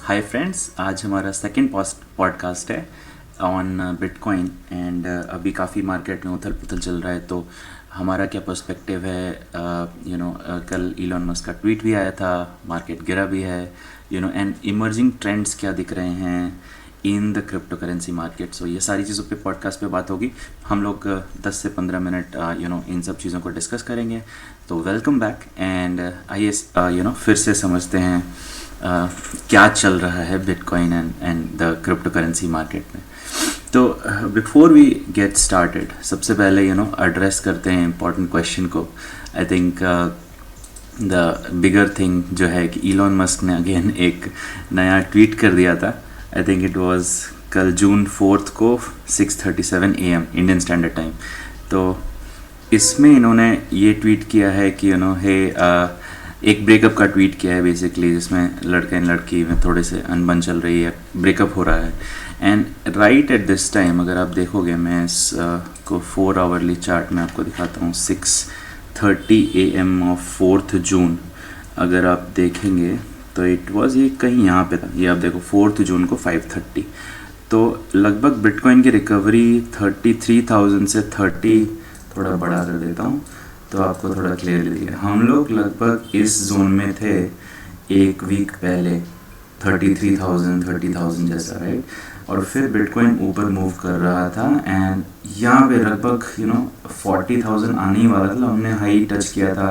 Hi friends, आज हमारा second podcast है ऑन बिटकॉइन एंड अभी काफ़ी मार्केट में उथल पुथल चल रहा है। तो हमारा क्या पर्सपेक्टिव है, कल इलॉन मस्क का ट्वीट भी आया था, मार्केट गिरा भी है, एंड इमर्जिंग ट्रेंड्स क्या दिख रहे हैं in the cryptocurrency market. So ये सारी चीज़ों पे पॉडकास्ट पे बात होगी। हम लोग 10 से 15 मिनट इन सब चीज़ों को डिस्कस करेंगे। तो वेलकम बैक एंड आइए फिर से समझते हैं क्या चल रहा है bitcoin and the cryptocurrency market में। तो बिफोर वी गेट स्टार्टेड, सबसे पहले एड्रेस करते हैं इम्पोर्टेंट क्वेश्चन को। I think the bigger thing जो है कि इलॉन मस्क ने अगेन एक नया ट्वीट कर दिया था। आई थिंक इट वाज कल जून 4 को 6:37 AM इंडियन स्टैंडर्ड टाइम। तो इसमें इन्होंने ये ट्वीट किया है कि एक ब्रेकअप का ट्वीट किया है बेसिकली, जिसमें लड़के एंड लड़की में थोड़े से अनबन चल रही है, ब्रेकअप हो रहा है। And right at this time अगर आप देखोगे, मैं इस को 4 आवरली चार्ट में आपको दिखाता हूँ। 6:30 AM ऑफ 4th जून अगर आप देखेंगे तो इट वाज ये कहीं यहाँ पे था। ये आप देखो 4th जून को 5:30। तो लगभग बिटकॉइन की रिकवरी 33,000 से 30, थोड़ा बड़ा कर देता हूँ तो आपको थोड़ा क्लियरली दिखे। हम लोग लगभग इस जोन में थे एक वीक पहले, 30,000 जैसा, राइट। और फिर बिटकॉइन ऊपर मूव कर रहा था एंड यहाँ पे लगभग 40,000 आने ही वाला था। हमने हाई टच किया था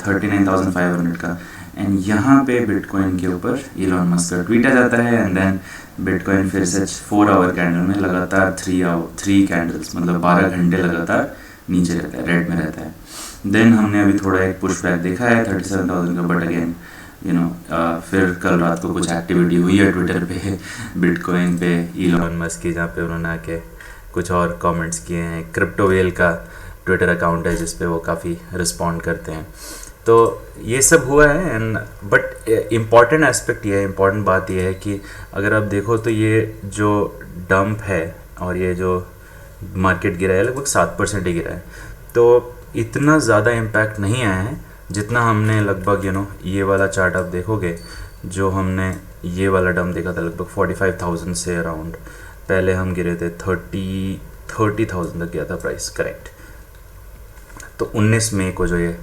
39,500 का। एंड यहाँ पे बिटकॉइन के ऊपर इलॉन मस्क का ट्वीट आ जाता है एंड देन बिटकॉइन फिर से 4 आवर कैंडल में लगातार 3 कैंडल्स, मतलब 12 घंटे लगातार नीचे रहता है, रेड में रहता है। देन हमने अभी थोड़ा एक पुश बैक देखा है 37,000 का, बट अगेन फिर कल रात को कुछ एक्टिविटी हुई है ट्विटर पे बिटकॉइन पे इलॉन मस्क की, जहाँ पे उन्होंने आके कुछ और कमेंट्स किए हैं। क्रिप्टो वेल का ट्विटर अकाउंट है जिस पे वो काफ़ी रिस्पॉन्ड करते हैं। तो ये सब हुआ है एंड बट इम्पॉर्टेंट एस्पेक्ट ये है, इम्पॉर्टेंट बात ये है कि अगर आप देखो तो ये जो डंप है और ये जो मार्केट गिरा है लगभग 7% ही गिरा है। तो इतना ज़्यादा इम्पैक्ट नहीं आया है जितना हमने लगभग ये वाला चार्ट आप देखोगे, जो हमने ये वाला डंप देखा था लगभग 45,000 से अराउंड। पहले हम गिरे थे 30,000 तक गया था प्राइस, करेक्ट। तो 19 मई को जो ये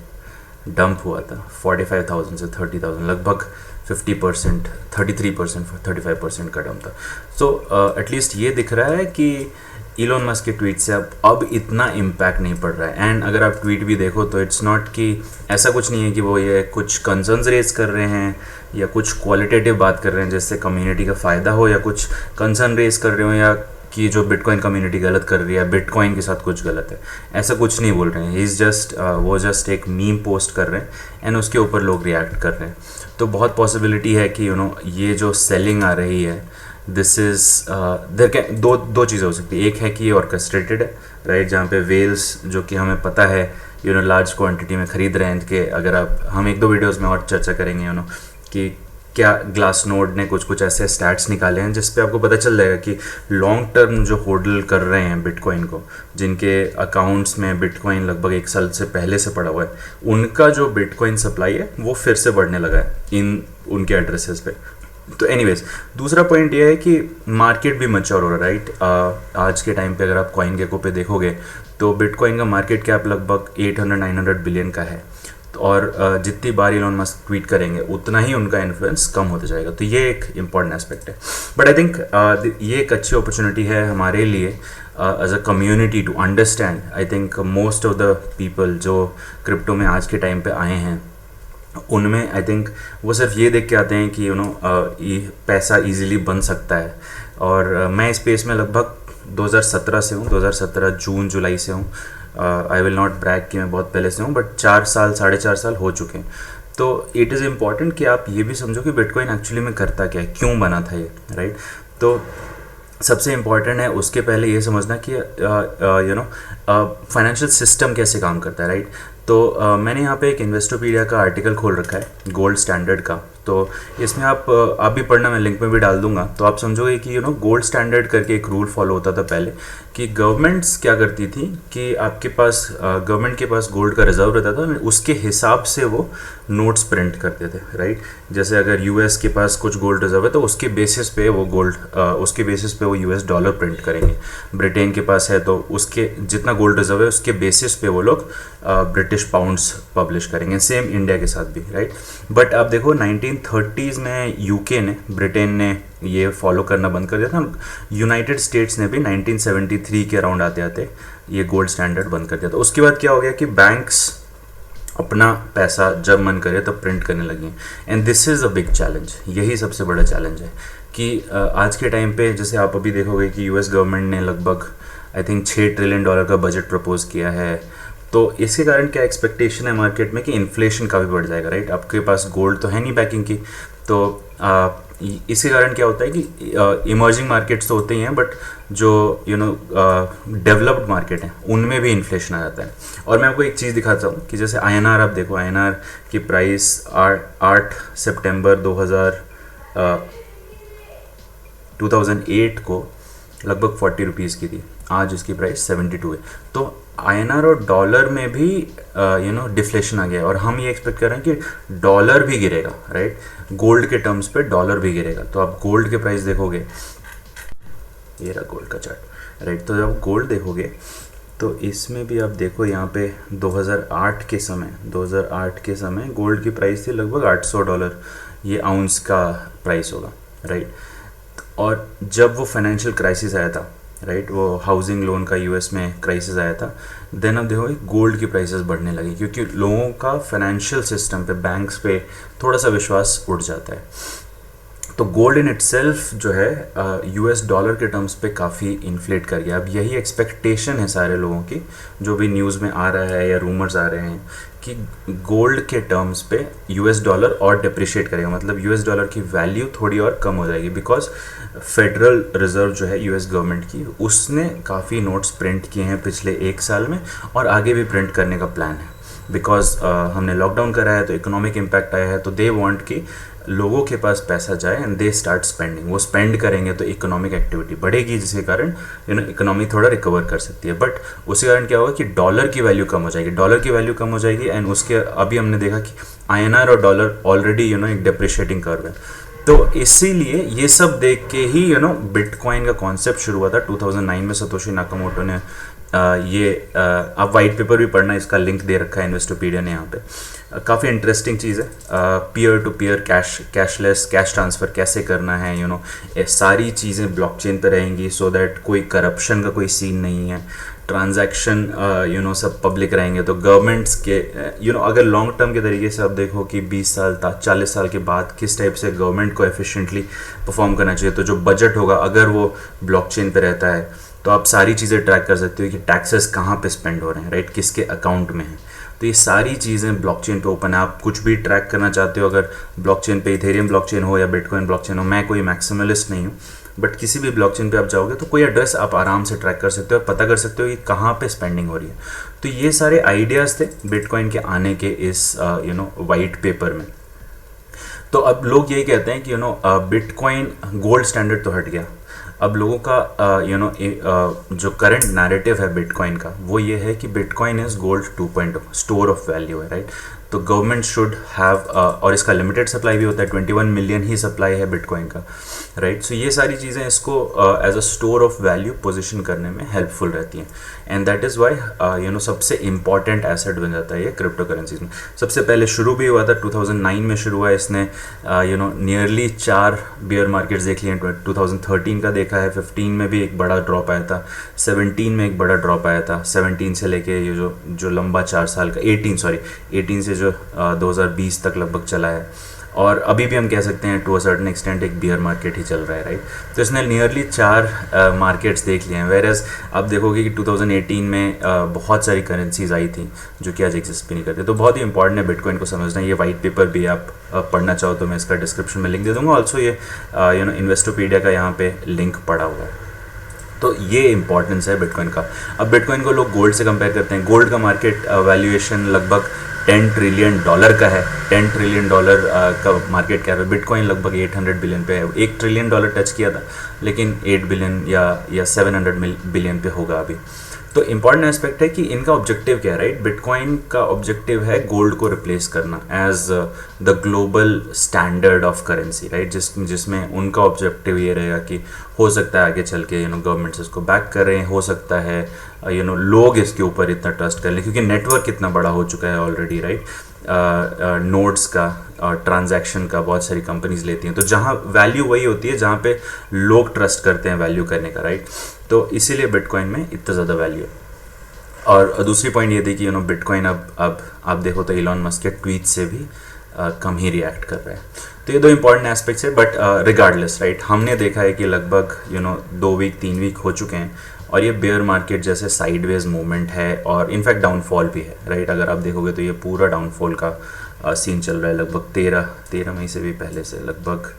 डंप हुआ था 45,000 से 30,000, लगभग 50%, 33%, 35% का डंप था। सो एटलीस्ट ये दिख रहा है कि इलॉन मस्क के ट्वीट से अब इतना इम्पैक्ट नहीं पड़ रहा है। एंड अगर आप ट्वीट भी देखो तो इट्स नॉट कि ऐसा कुछ नहीं है कि वो ये कुछ कंसर्न्स रेज कर रहे हैं या कुछ क्वालिटेटिव बात कर रहे हैं जिससे कम्युनिटी का फ़ायदा हो, या कुछ कंसर्न रेज कर रहे हो या कि जो बिटकॉइन कम्युनिटी गलत कर रही है, बिटकॉइन के साथ कुछ गलत है, ऐसा कुछ नहीं बोल रहे हैं। इज़ जस्ट वो जस्ट एक मीम पोस्ट कर रहे हैं एंड उसके ऊपर लोग रिएक्ट कर रहे हैं। तो बहुत पॉसिबिलिटी है कि ये जो सेलिंग आ रही है, दिस इज़ देर कैन दो चीज़ें हो सकती है। एक है कि ये ऑर्केस्ट्रेटेड है, राइट, जहाँ पे वेल्स जो कि हमें पता है लार्ज क्वांटिटी में ख़रीद रहे हैं। कि अगर हम 1-2 वीडियोज़ में और चर्चा करेंगे कि क्या ग्लास नोड ने कुछ ऐसे स्टैट्स निकाले हैं जिस पे आपको पता चल जाएगा कि लॉन्ग टर्म जो होल्ड कर रहे हैं बिटकॉइन को, जिनके अकाउंट्स में बिटकॉइन लगभग 1 साल से पहले से पड़ा हुआ है, उनका जो बिटकॉइन सप्लाई है वो फिर से बढ़ने लगा है इन उनके एड्रेसेस पे। तो एनीवेज, दूसरा पॉइंट ये है कि मार्केट भी मैच्योर हो रहा है, राइट। आज के टाइम पे अगर आप कॉइन गेको पे देखोगे तो बिटकॉइन का मार्केट कैप लगभग 800-900 बिलियन का है। और जितनी बार इलॉन मस्क ट्वीट करेंगे उतना ही उनका इन्फ्लुएंस कम होता जाएगा। तो ये एक इम्पॉर्टेंट एस्पेक्ट है। बट आई थिंक ये एक अच्छी अपॉर्चुनिटी है हमारे लिए as a community to understand. I think most of the people जो क्रिप्टो में आज के टाइम पे आए हैं, उनमें आई थिंक वो सिर्फ ये देख के आते हैं कि ये पैसा इजीली बन सकता है। और मैं इस स्पेस में लगभग 2017 से हूँ, 2017 जून जुलाई से हूँ। आई विल नॉट ब्रैग कि मैं बहुत पहले से हूँ, बट 4 साल 4.5 साल हो चुके हैं। तो इट इज़ इम्पॉर्टेंट कि आप ये भी समझो कि बिटकॉइन एक्चुअली में करता क्या है, क्यों बना था ये, राइट। तो सबसे इम्पॉर्टेंट है उसके पहले ये समझना कि फाइनेंशियल सिस्टम कैसे काम करता है, राइट। तो मैंने यहाँ पे एक इन्वेस्टोपीडिया का आर्टिकल खोल रखा है, गोल्ड स्टैंडर्ड का। तो इसमें आप भी पढ़ना, मैं लिंक में भी डाल दूंगा, तो आप समझोगे कि गोल्ड स्टैंडर्ड करके एक रूल फॉलो होता था पहले, कि गवर्नमेंट्स क्या करती थी कि आपके पास गवर्नमेंट के पास गोल्ड का रिजर्व रहता था, उसके हिसाब से वो नोट्स प्रिंट करते थे, राइट। जैसे अगर यूएस के पास कुछ गोल्ड रिजर्व है तो उसके बेसिस पे वो यूएस डॉलर प्रिंट करेंगे। ब्रिटेन के पास है तो उसके जितना गोल्ड रिजर्व है उसके बेसिस पे वो लोग ब्रिटिश पाउंड्स पब्लिश करेंगे। सेम इंडिया के साथ भी, राइट। बट आप देखो 1930s में यूके ने, ब्रिटेन ने ये फॉलो करना बंद कर दिया था। यूनाइटेड स्टेट्स ने भी 1973 के अराउंड आते आते ये गोल्ड स्टैंडर्ड बंद कर दिया था। उसके बाद क्या हो गया कि बैंक्स अपना पैसा जब मन करे तब प्रिंट करने लगी। And this is a big challenge, यही सबसे बड़ा चैलेंज है कि आज के टाइम पे जैसे आप अभी देखोगे कि यूएस गवर्नमेंट ने लगभग आई थिंक $6 ट्रिलियन का बजट प्रपोज किया है। तो इसके कारण क्या एक्सपेक्टेशन है मार्केट में कि इन्फ्लेशन काफ़ी बढ़ जाएगा, राइट। आपके पास गोल्ड तो है नहीं बैकिंग की, तो इसके कारण क्या होता है कि इमर्जिंग मार्केट्स तो होते ही हैं, बट जो डेवलप्ड मार्केट हैं उनमें भी इन्फ्लेशन आ जाता है। और मैं आपको एक चीज़ दिखाता हूँ कि जैसे INR आप देखो, INR की प्राइस 8 सितंबर 2008 को लगभग 40 रुपीज़ की थी, आज इसकी प्राइस 72 है। तो INR और डॉलर में भी डिफ्लेशन आ गया, और हम ये एक्सपेक्ट कर रहे हैं कि डॉलर भी गिरेगा, राइट। गोल्ड के टर्म्स पे डॉलर भी गिरेगा। तो आप गोल्ड के प्राइस देखोगे, ये रहा गोल्ड का चार्ट, राइट। तो जब गोल्ड देखोगे तो इसमें भी आप देखो यहाँ पे 2008 के समय गोल्ड की प्राइस थी लगभग $800, ये आउंस का प्राइस होगा, राइट। और जब वो फाइनेंशियल क्राइसिस आया था, राइट, वो हाउसिंग लोन का यूएस में क्राइसिस आया था, देन अब देखो गोल्ड की प्राइसेस बढ़ने लगी, क्योंकि लोगों का फाइनेंशियल सिस्टम पे, बैंक्स पे थोड़ा सा विश्वास उठ जाता है। तो गोल्ड इन इटसेल्फ जो है यूएस डॉलर के टर्म्स पे काफ़ी इन्फ्लेट कर गया। अब यही एक्सपेक्टेशन है सारे लोगों की, जो भी न्यूज़ में आ रहा है या रूमर्स आ रहे हैं कि गोल्ड के टर्म्स पे यूएस डॉलर और डिप्रिशिएट करेगा, मतलब यूएस डॉलर की वैल्यू थोड़ी और कम हो जाएगी, बिकॉज फेडरल रिजर्व जो है यूएस गवर्नमेंट की, उसने काफ़ी नोट्स प्रिंट किए हैं पिछले 1 साल में, और आगे भी प्रिंट करने का प्लान है। बिकॉज हमने लॉकडाउन करा है तो इकोनॉमिक इम्पैक्ट आया है, तो दे वांट कि लोगों के पास पैसा जाए एंड दे स्टार्ट स्पेंडिंग। वो स्पेंड करेंगे तो इकोनॉमिक एक्टिविटी बढ़ेगी, जिसके कारण इकोनॉमी थोड़ा रिकवर कर सकती है। बट उसके कारण क्या होगा कि डॉलर की वैल्यू कम हो जाएगी, एंड उसके अभी हमने देखा कि INR और डॉलर ऑलरेडी एक डिप्रिशिएटिंग कर्व है। तो इसीलिए ये सब देख के ही बिटकॉइन का कॉन्सेप्ट शुरू हुआ था 2009 में। सतोशी नाकामोटो ने आप वाइट पेपर भी पढ़ना, इसका लिंक दे रखा है इन्वेस्टोपीडिया ने यहाँ पे। काफ़ी इंटरेस्टिंग चीज़ है। Peer to peer cashless cash transfer कैसे करना है, ये सारी चीज़ें ब्लॉकचेन पे रहेंगी, सो दैट कोई करप्शन का कोई सीन नहीं है। ट्रांजैक्शन सब पब्लिक रहेंगे। तो गवर्नमेंट्स के अगर लॉन्ग टर्म के तरीके से आप देखो कि 20 साल 40 साल के बाद किस टाइप से गवर्नमेंट को एफिशिएंटली परफॉर्म करना चाहिए, तो जो बजट होगा अगर वो ब्लॉकचेन पे रहता है तो आप सारी चीज़ें ट्रैक कर सकते हो कि टैक्सेस कहाँ पे स्पेंड हो रहे हैं, राइट, किसके अकाउंट में है। तो ये सारी चीज़ें ब्लॉकचेन पे ओपन है। आप कुछ भी ट्रैक करना चाहते हो, अगर ब्लॉकचेन पे इथेरियम ब्लॉकचेन हो या बिटकॉइन ब्लॉकचेन हो, मैं कोई मैक्सिमलिस्ट नहीं हूँ, बट किसी भी ब्लॉकचेन पे आप जाओगे तो कोई एड्रेस आप आराम से ट्रैक कर सकते हो और पता कर सकते हो कि कहाँ पे स्पेंडिंग हो रही है। तो ये सारे आइडियाज़ थे बिटकॉइन के आने के इस वाइट पेपर में। तो अब लोग यही कहते हैं कि बिटकॉइन गोल्ड स्टैंडर्ड तो हट गया, अब लोगों का जो करंट नैरेटिव है बिटकॉइन का वो ये है कि bitcoin is gold 2.0, store of value है, राइट। तो गवर्नमेंट शुड हैव, और इसका लिमिटेड सप्लाई भी होता है, 21 मिलियन ही सप्लाई है बिटकॉइन का, राइट। सो ये सारी चीज़ें इसको as a store of value position करने में हेल्पफुल रहती हैं, एंड दैट इज़ वाई सबसे इंपॉर्टेंट एसेट बन जाता है ये क्रिप्टो करेंसीज में। सबसे पहले शुरू भी हुआ था 2009 में शुरू हुआ, इसने नियरली 4 बियर मार्केट्स देख लिए हैं। 2013 का देखा है, 15 में भी एक बड़ा ड्रॉप आया था, 17 में एक बड़ा ड्रॉप आया था, 17 से लेके ये जो लंबा 4 साल का 18 से जो 2020 तक लगभग चला है, और अभी भी हम कह सकते हैं टू अ सर्टन एक्सटेंट एक बियर मार्केट ही चल रहा है, राइट। तो इसने नियरली 4 मार्केट्स देख लिए हैं। वेरएज आप देखोगे कि 2018 में बहुत सारी करेंसीज आई थी जो कि आज एग्जिस्ट भी नहीं करते। तो बहुत ही इंपॉर्टेंट है बिटकॉइन को समझना। ये वाइट पेपर भी आप पढ़ना चाहो तो मैं इसका डिस्क्रिप्शन में लिंक दे दूँगा। ऑल्सो ये इन्वेस्टोपीडिया का यहाँ पे लिंक पड़ा हुआ है। तो ये इंपॉर्टेंस है बिटकॉइन का। अब बिटकॉइन को लोग गोल्ड से कंपेयर करते हैं। गोल्ड का मार्केट वैल्यूएशन लगभग $10 ट्रिलियन का है। $10 ट्रिलियन का मार्केट कैप है। बिटकॉइन लगभग 800 बिलियन पे है। $1 ट्रिलियन टच किया था, लेकिन 8 बिलियन या 700 बिलियन पे होगा अभी। तो इम्पॉर्टेंट एस्पेक्ट है कि इनका ऑब्जेक्टिव क्या है, राइट। बिटकॉइन का ऑब्जेक्टिव है गोल्ड को रिप्लेस करना as the global standard of currency, right. जिसमें उनका ऑब्जेक्टिव ये रहेगा कि हो सकता है आगे चल के गवर्नमेंट्स इसको बैक कर रहे हैं, हो सकता है लोग इसके ऊपर इतना ट्रस्ट कर लें, क्योंकि नेटवर्क इतना बड़ा हो चुका है ऑलरेडी, राइट। नोड्स का और ट्रांजैक्शन का बहुत सारी कंपनीज लेती हैं, तो जहाँ वैल्यू वही होती है जहाँ पे लोग ट्रस्ट करते हैं वैल्यू करने का, राइट। तो इसीलिए बिटकॉइन में इतना ज़्यादा वैल्यू है। और दूसरी पॉइंट ये थी कि बिटकॉइन अब आप देखो तो इलॉन मस्क के ट्वीट से भी कम ही रिएक्ट कर रहा है। तो ये दो इंपॉर्टेंट एस्पेक्ट्स है, बट रिगार्डलेस, राइट, हमने देखा है कि लगभग 2 वीक 3 वीक हो चुके हैं और ये बेयर मार्केट जैसे साइडवेज मूवमेंट है और इनफैक्ट डाउनफॉल भी है, राइट। अगर आप देखोगे तो ये पूरा डाउनफॉल का सीन चल रहा है लगभग 13 मई से भी पहले से, लगभग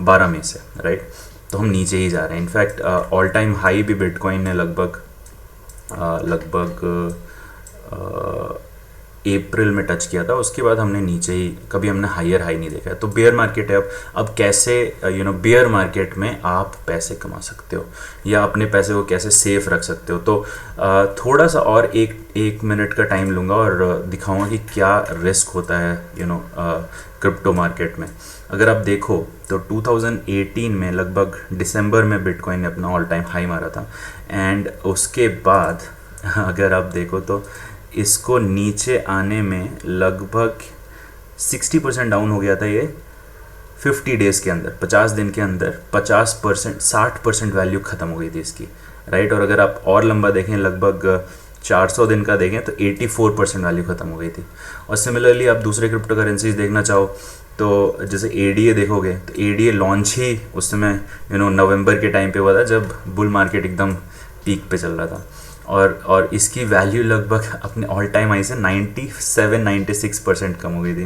12 मई से, राइट। तो हम नीचे ही जा रहे हैं। इनफैक्ट ऑल टाइम हाई भी बिटकॉइन ने लगभग अप्रैल में टच किया था, उसके बाद हमने नीचे ही, कभी हमने हायर हाई नहीं देखा है। तो बेयर मार्केट है। अब कैसे बेयर मार्केट में आप पैसे कमा सकते हो या अपने पैसे को कैसे सेफ रख सकते हो। तो थोड़ा सा और एक मिनट का टाइम लूँगा और दिखाऊंगा कि क्या रिस्क होता है क्रिप्टो मार्केट में। अगर आप देखो तो 2018 में लगभग दिसंबर में बिटकॉइन ने अपना ऑल टाइम हाई मारा था, एंड उसके बाद अगर आप देखो तो इसको नीचे आने में लगभग 60% डाउन हो गया था ये 50 डेज़ के अंदर, 50 दिन के अंदर 60% वैल्यू ख़त्म हो गई थी इसकी, राइट। और अगर आप और लंबा देखें, लगभग 400 दिन का देखें तो 84% वैल्यू ख़त्म हो गई थी। और सिमिलरली आप दूसरे क्रिप्टो करेंसीज देखना चाहो तो जैसे ADA देखोगे तो ADA लॉन्च ही उस समय नवंबर के टाइम पे हुआ था, जब बुल मार्केट एकदम पीक पे चल रहा था। और इसकी वैल्यू लगभग अपने ऑल टाइम हाई से 97-96% कम हो गई थी।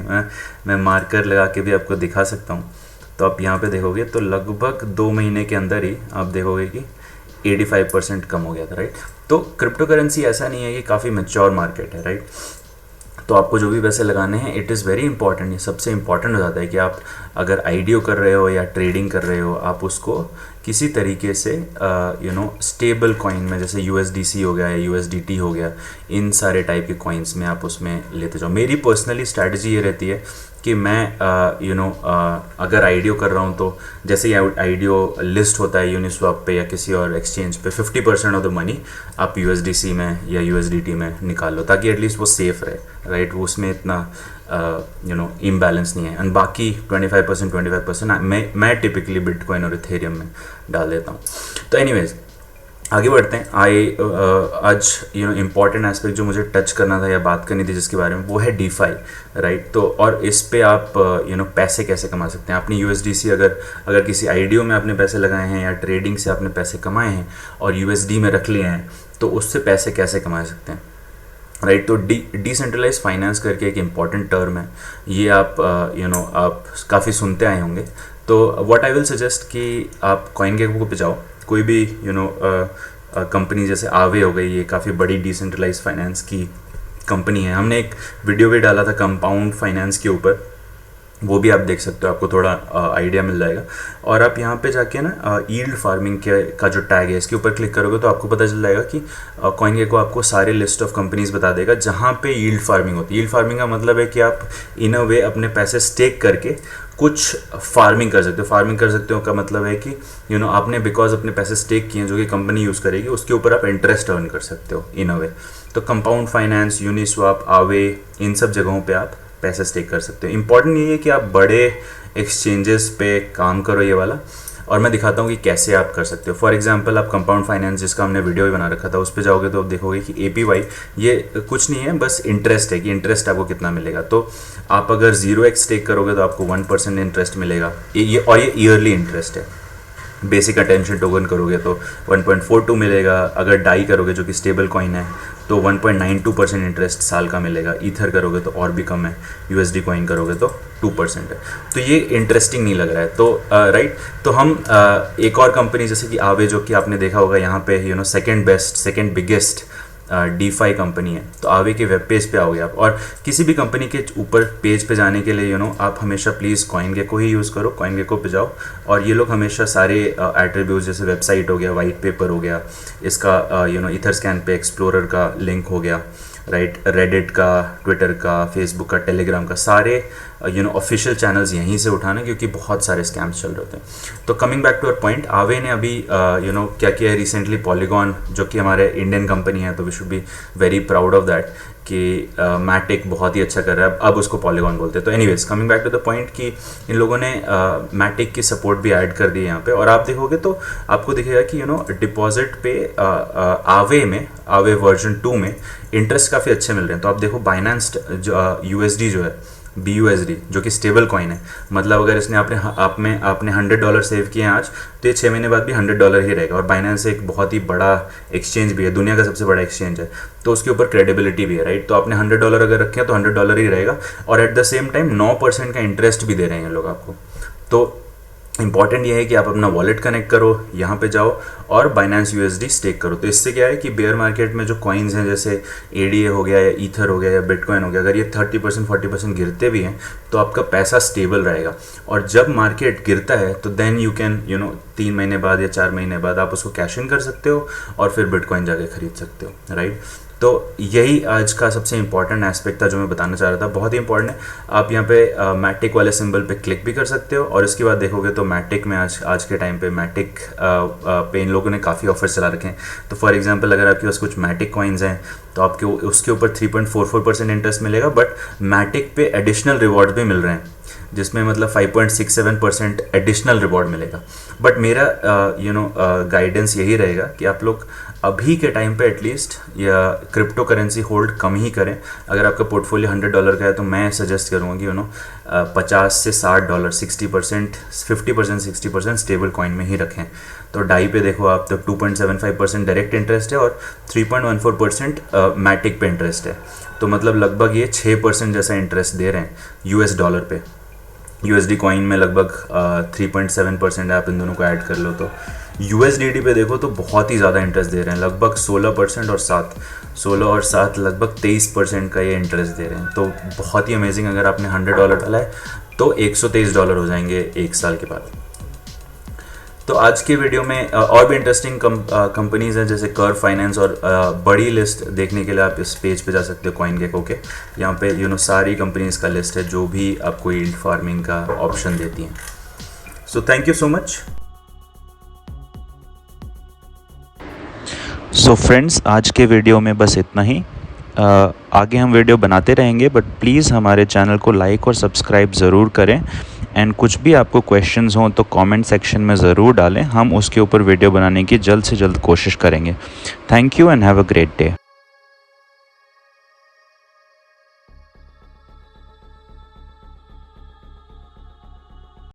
मैं मार्कर लगा के भी आपको दिखा सकता हूँ। तो आप यहाँ पे देखोगे तो लगभग 2 महीने के अंदर ही आप देखोगे कि 85% कम हो गया था, राइट। तो क्रिप्टो करेंसी ऐसा नहीं है कि काफ़ी मैच्योर मार्केट है, राइट। तो आपको जो भी पैसे लगाने हैं, इट इज़ वेरी इंपॉर्टेंट, ये सबसे इंपॉर्टेंट हो जाता है कि आप अगर IDO कर रहे हो या ट्रेडिंग कर रहे हो, आप उसको किसी तरीके से स्टेबल कॉइन में, जैसे USDC हो गया या USDT हो गया, इन सारे टाइप के कॉइन्स में आप उसमें लेते जाओ। मेरी पर्सनली स्ट्रैटेजी ये रहती है कि मैं अगर IDO कर रहा हूँ तो जैसे ही IDO लिस्ट होता है यूनिस्वैप पे या किसी और एक्सचेंज पे, 50% ऑफ द मनी आप USDC में या USDT में निकाल लो, ताकि एटलीस्ट वो सेफ रहे, राइट। वो उसमें इतना इम्बैलेंस नहीं है। एंड बाकी 25% मैं टिपिकली बिटकॉइन और इथेरियम में डाल देता हूँ। तो एनीवेज आगे बढ़ते हैं। आज इम्पॉर्टेंट एस्पेक्ट जो मुझे टच करना था या बात करनी थी जिसके बारे में, वो है DeFi, राइट। तो और इस पे आप पैसे कैसे कमा सकते हैं। अपनी USDC अगर किसी IDO में आपने पैसे लगाए हैं या ट्रेडिंग से आपने पैसे कमाए हैं और USD में रख लिए हैं, तो उससे पैसे कैसे कमा सकते हैं, राइट। तो डिसेंट्रलाइज फाइनेंस करके एक इम्पॉर्टेंट टर्म है, ये आप आप काफ़ी सुनते आए होंगे। तो व्हाट आई विल सजेस्ट कि आप CoinGecko पे जाओ, कोई भी कंपनी जैसे आवे हो गई, ये काफ़ी बड़ी डिसेंट्रलाइज फाइनेंस की कंपनी है। हमने एक वीडियो भी डाला था कंपाउंड फाइनेंस के ऊपर, वो भी आप देख सकते हो, आपको थोड़ा आइडिया मिल जाएगा। और आप यहाँ पे जाके ना यील्ड फार्मिंग का जो टैग है इसके ऊपर क्लिक करोगे तो आपको पता चल जाएगा कि CoinGecko आपको सारे लिस्ट ऑफ कंपनीज बता देगा जहाँ पे यील्ड फार्मिंग होती है। यील्ड फार्मिंग का मतलब है कि आप इन अ वे अपने पैसे स्टेक करके कुछ फार्मिंग कर सकते हो। फार्मिंग कर सकते हो का मतलब है कि आपने बिकॉज अपने पैसे स्टेक किए हैं जो कि कंपनी यूज़ करेगी, उसके ऊपर आप इंटरेस्ट अर्न कर सकते हो इन अ वे। तो कंपाउंड फाइनेंस, यूनिस्वैप, आवे, इन सब जगहों पे आप पैसे स्टेक कर सकते हो। इंपॉर्टेंट ये है कि आप बड़े एक्सचेंजेस पे काम करो ये वाला, और मैं दिखाता हूँ कि कैसे आप कर सकते हो। फॉर एग्जांपल आप कंपाउंड फाइनेंस, जिसका हमने वीडियो भी बना रखा था, उस पर जाओगे तो आप देखोगे कि APY ये कुछ नहीं है, बस इंटरेस्ट है कि इंटरेस्ट आपको कितना मिलेगा। तो आप अगर 0x स्टेक करोगे तो आपको 1% इंटरेस्ट मिलेगा, ये ईयरली इंटरेस्ट है। बेसिक अटेंशन टोकन करोगे तो 1.42 मिलेगा। अगर डाई करोगे जो कि स्टेबल कॉइन है तो 1.92% इंटरेस्ट साल का मिलेगा। ईथर करोगे तो और भी कम है। USD कॉइन करोगे तो 2% है। तो ये इंटरेस्टिंग नहीं लग रहा है। तो राइट, तो हम एक और कंपनी जैसे कि आवे, जो कि आपने देखा होगा यहाँ पे सेकंड बिगेस्ट DeFi कंपनी है, तो आवे के वेब पेज पे आओगे आप, और किसी भी कंपनी के ऊपर पेज पे जाने के लिए आप हमेशा प्लीज़ CoinGecko ही यूज़ करो, CoinGecko पे जाओ, और ये लोग हमेशा सारे एट्रीब्यूट्स जैसे वेबसाइट हो गया, वाइट पेपर हो गया, इसका Etherscan पे एक्सप्लोरर का लिंक हो गया, राइट, रेडिट का, ट्विटर का, फेसबुक का, टेलीग्राम का, सारे ऑफिशियल चैनल्स यहीं से उठाना, क्योंकि बहुत सारे स्कैम्स चल रहे होते हैं। तो coming back to our point, आवे ने अभी क्या किया है रिसेंटली, पॉलीगॉन जो कि हमारे इंडियन कंपनी है, तो we should be very proud of that कि मैटिक बहुत ही अच्छा कर रहा है, अब उसको पॉलीगॉन बोलते हैं। तो anyways coming back to the point कि इन लोगों ने मैटिक की सपोर्ट भी ऐड कर दी है यहाँ पे, और आप देखोगे तो आपको दिखेगा कि डिपॉजिट पे आवे वर्जन 2 में इंटरेस्ट काफ़ी अच्छे मिल रहे हैं। तो आप देखो बाइनेंस USD जो है, BUSD जो कि स्टेबल कॉइन है, मतलब अगर इसने आपने $100 सेव किए हैं आज, तो ये 6 महीने बाद भी $100 ही रहेगा। और बाइनेंस एक बहुत ही बड़ा एक्सचेंज भी है, दुनिया का सबसे बड़ा एक्सचेंज है, तो उसके ऊपर क्रेडिबिलिटी भी है, राइट। तो आपने $100 अगर रखे हैं तो $100 ही रहेगा, और एट द सेम टाइम 9% का इंटरेस्ट भी दे रहे हैं लोग आपको। तो इंपॉर्टेंट ये है कि आप अपना वॉलेट कनेक्ट करो, यहाँ पे जाओ और बाइनेंस USD स्टेक करो। तो इससे क्या है कि बेयर मार्केट में जो कॉइन्स हैं जैसे ADA हो गया या ईथर हो गया या बिटकॉइन हो गया, अगर ये 30% 40% गिरते भी हैं तो आपका पैसा स्टेबल रहेगा। और जब मार्केट गिरता है तो देन यू कैन 3 महीने बाद या 4 महीने बाद आप उसको कैश इन कर सकते हो और फिर बिटकॉइन जाके खरीद सकते हो, राइट। तो यही आज का सबसे इंपॉर्टेंट एस्पेक्ट था जो मैं बताना चाह रहा था, बहुत ही इंपॉर्टेंट है। आप यहाँ पे मैटिक वाले सिंबल पे क्लिक भी कर सकते हो, और इसके बाद देखोगे तो मैटिक में आज के टाइम पे मैटिक पे इन लोगों ने काफ़ी ऑफर्स चला रखे हैं। तो फॉर एग्जांपल अगर आपके पास कुछ मैटिक कॉइन्स हैं तो आपके उसके ऊपर 3.44% इंटरेस्ट मिलेगा, बट मैटिक पे एडिशनल रिवॉर्ड भी मिल रहे हैं, जिसमें मतलब 5.67% एडिशनल रिवॉर्ड मिलेगा। बट मेरा गाइडेंस यही रहेगा कि आप लोग अभी के टाइम पे एटलीस्ट या क्रिप्टो करेंसी होल्ड कम ही करें। अगर आपका पोर्टफोलियो $100 का है तो मैं सजेस्ट करूँगा कि $50 से $60, 60%, 50%, 60% स्टेबल कॉइन में ही रखें। तो डाई पे देखो आप तो 2.75% डायरेक्ट इंटरेस्ट है और 3.14% मैटिक पे इंटरेस्ट है, तो मतलब लगभग ये 6% जैसा इंटरेस्ट दे रहे हैं US डॉलर पे। USD कॉइन में लगभग 3.7% है, आप इन दोनों को ऐड कर लो तो USDT पे देखो तो बहुत ही ज़्यादा इंटरेस्ट दे रहे हैं, लगभग 16% और 7 लगभग 23% का ये इंटरेस्ट दे रहे हैं। तो बहुत ही अमेजिंग। अगर आपने $100 डाला है तो $123 हो जाएंगे 1 साल के बाद। तो आज के वीडियो में और भी इंटरेस्टिंग कंपनीज़ हैं जैसे कर्व फाइनेंस, और बड़ी लिस्ट देखने के लिए आप इस पेज पे जा सकते हो CoinGecko के। यहाँ पे सारी कंपनीज़ का लिस्ट है जो भी आपको यील्ड फार्मिंग का ऑप्शन देती हैं। So thank you so much. So friends, आज के वीडियो में बस इतना ही। आगे हम वीडियो बनाते रहेंगे, बट प्लीज़ हमारे चैनल को लाइक और सब्सक्राइब ज़रूर करें। एंड कुछ भी आपको क्वेश्चंस हों तो कमेंट सेक्शन में ज़रूर डालें, हम उसके ऊपर वीडियो बनाने की जल्द से जल्द कोशिश करेंगे। Thank you and have a great day.